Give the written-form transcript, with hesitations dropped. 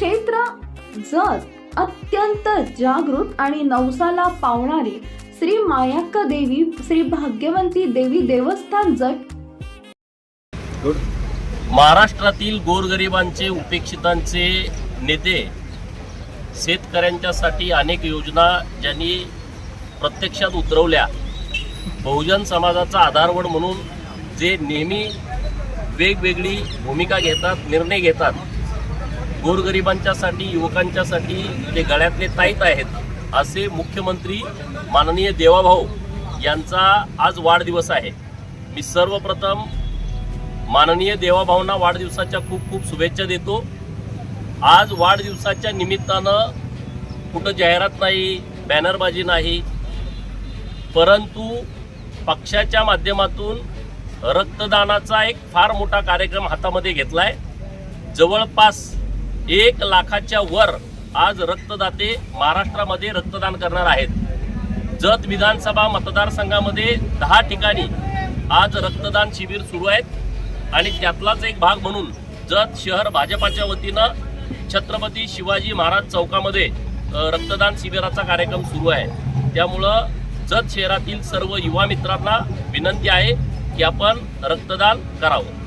क्षेत्र जत अत्यंत जागृत आणि नवसाला पावणारी श्री मायाक्का देवी श्री भाग्यवंती देवी देवस्थान जत महाराष्ट्रातील गोरगरिबांचे उपेक्षितांचे नेते शेतकऱ्यांच्यासाठी अनेक योजना ज्यांनी प्रत्यक्षात उतरवल्या, बहुजन समाजाचा आधारवड म्हणून जे नेहमी वेगवेगळी भूमिका घेतात, निर्णय घेतात, गोरगरिबांच्यासाठी, युवकांच्यासाठी ते गळ्यातले ताईत आहेत असे मुख्यमंत्री माननीय देवाभाऊ यांचा आज वाढदिवस आहे। मी सर्वप्रथम माननीय देवाभाऊंना वाढदिवसाच्या खूप खूप शुभेच्छा देतो। आज वाढदिवसाच्या निमित्तानं कुठं जाहिरात नाही, बॅनरबाजी नाही, परंतु पक्षाच्या माध्यमातून रक्तदानाचा एक फार मोठा कार्यक्रम हातामध्ये घेतलाय। जवळपास 1 लाखाच्या वर आज रक्तदाते महाराष्ट्रामध्ये रक्तदान करणार आहेत। जत विधानसभा मतदारसंघामध्ये 10 ठिकाणी आज रक्तदान शिबिर सुरू आहेत आणि त्यातलाच एक भाग म्हणून जत शहर भाजपाच्या वतीनं छत्रपती शिवाजी महाराज चौकामध्ये रक्तदान शिबिराचा कार्यक्रम सुरू आहे। त्यामुळं जत शहरातील सर्व युवा मित्रांना विनंती आहे की आपण रक्तदान करावं।